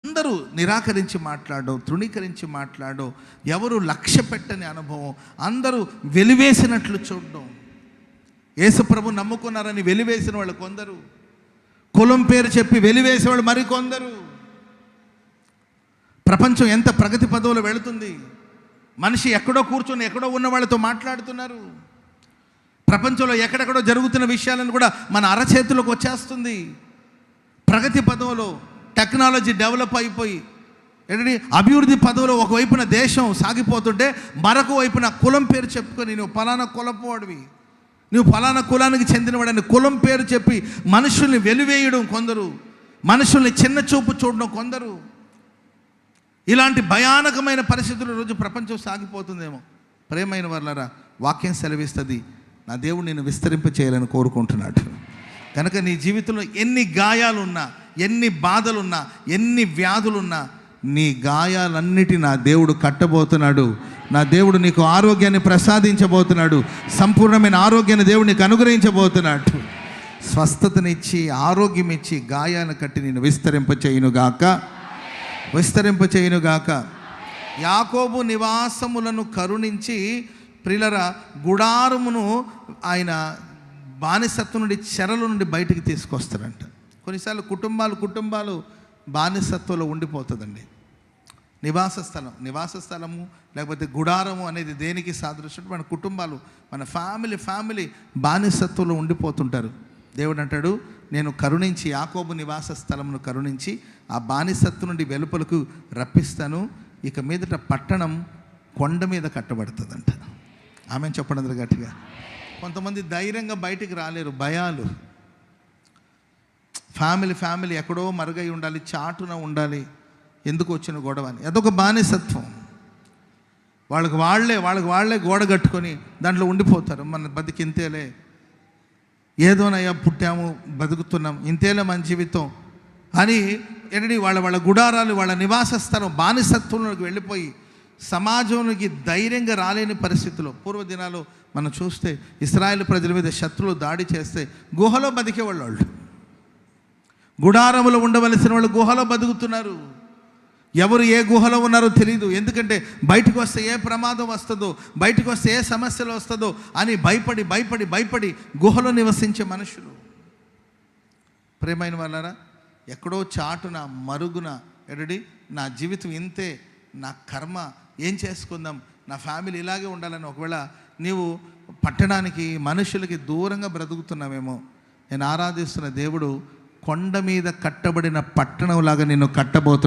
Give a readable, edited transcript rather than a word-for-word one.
అందరూ నిరాకరించి మాట్లాడో, తృణీకరించి మాట్లాడో, ఎవరు లక్ష్య పెట్టని అనుభవం, అందరూ వెలివేసినట్లు చూడడం. యేసుప్రభు నమ్ముకున్నారని వెలివేసిన వాళ్ళు కొందరు, కులం పేరు చెప్పి వెలివేసేవాళ్ళు మరికొందరు. ప్రపంచం ఎంత ప్రగతి పదవులు వెళుతుంది. మనిషి ఎక్కడో కూర్చొని ఎక్కడో ఉన్న వాళ్ళతో మాట్లాడుతున్నారు. ప్రపంచంలో ఎక్కడెక్కడో జరుగుతున్న విషయాలను కూడా మన అరచేతులకు వచ్చేస్తుంది. ప్రగతి పదవులో టెక్నాలజీ డెవలప్ అయిపోయి అభివృద్ధి పదవులో ఒకవైపున దేశం సాగిపోతుంటే మరొక వైపున కులం పేరు చెప్పుకొని నువ్వు ఫలానా కులపు వాడివి, నువ్వు ఫలానా కులానికి చెందినవాడని కులం పేరు చెప్పి మనుషుల్ని వెలివేయడం కొందరు, మనుషుల్ని చిన్న చూపు చూడడం కొందరు. ఇలాంటి భయానకమైన పరిస్థితులు రోజు ప్రపంచం సాగిపోతుందేమో. ప్రేమైన వాళ్ళరా, వాక్యం సెలవిస్తుంది, నా దేవుడు నేను విస్తరింప చేయాలని కోరుకుంటున్నాడు. కనుక నీ జీవితంలో ఎన్ని గాయాలున్నా, ఎన్ని బాధలున్నా, ఎన్ని వ్యాధులున్నా, నీ గాయాలన్నిటి నా దేవుడు కట్టబోతున్నాడు. నా దేవుడు నీకు ఆరోగ్యాన్ని ప్రసాదించబోతున్నాడు. సంపూర్ణమైన ఆరోగ్యాన్ని దేవుడు నీకు అనుగ్రహించబోతున్నాడు. స్వస్థతనిచ్చి ఆరోగ్యం ఇచ్చి గాయాన్ని కట్టి నేను విస్తరింప చేయునుగాక. యాకోబు నివాసములను కరుణించి ప్రియులరా గుడారమును ఆయన బానిసత్వం నుండి, చెరల నుండి బయటికి తీసుకొస్తాడంట. కొన్నిసార్లు కుటుంబాలు బానిసత్వంలో ఉండిపోతుందండి. నివాస స్థలము లేకపోతే గుడారము అనేది దేనికి సాదృశ్యం? మన కుటుంబాలు, మన ఫ్యామిలీ బానిసత్వంలో ఉండిపోతుంటారు. దేవుడు అంటాడు, నేను కరుణించి యాకోబు నివాస స్థలమును కరుణించి ఆ బానిసత్వం నుండి వెలుపలకు రప్పిస్తాను. ఇక మీదట పట్టణం కొండ మీద కట్టబడుతుందంట. ఆమె చెప్పండి గట్టిగా. కొంతమంది ధైర్యంగా బయటికి రాలేరు, భయాలు. ఫ్యామిలీ ఎక్కడో మరుగై ఉండాలి, చాటున ఉండాలి. ఎందుకు వచ్చిన గొడవ అని, అదొక బానిసత్వం. వాళ్ళకి వాళ్ళే గోడ కట్టుకొని దాంట్లో ఉండిపోతారు. మన బతికి ఇంతేలే, ఏదోనయ్యా పుట్టాము బతుకుతున్నాం, ఇంతేలే మన జీవితం అని వాళ్ళ గుడారాలు, వాళ్ళ నివాస స్థలం బానిసత్వంలోకి వెళ్ళిపోయి సమాజంలోకి ధైర్యంగా రాలేని పరిస్థితుల్లో. పూర్వదినాలు మనం చూస్తే ఇశ్రాయేలు ప్రజల మీద శత్రువులు దాడి చేస్తే గుహలో బతికేవాళ్ళు. వాళ్ళు గుడారములో ఉండవలసిన వాళ్ళు గుహలో బతుకుతున్నారు. ఎవరు ఏ గుహలో ఉన్నారో తెలియదు. ఎందుకంటే బయటకు వస్తే ఏ ప్రమాదం వస్తుందో, బయటకు వస్తే ఏ సమస్యలు వస్తుందో అని భయపడి గుహలో నివసించే మనుషులు. ప్రేమైన వాళ్ళారా, ఎక్కడో చాటున మరుగున నా జీవితం ఇంతే, నా కర్మ ఏం చేసుకుందాం, నా ఫ్యామిలీ ఇలాగే ఉండాలని ఒకవేళ నీవు పట్టణానికి మనుషులకి దూరంగా బ్రతుకుతున్నావేమో, నేను ఆరాధిస్తున్న దేవుడు కొండ మీద కట్టబడిన పట్టణంలాగా నిన్ను కట్టబోతున్నాడు.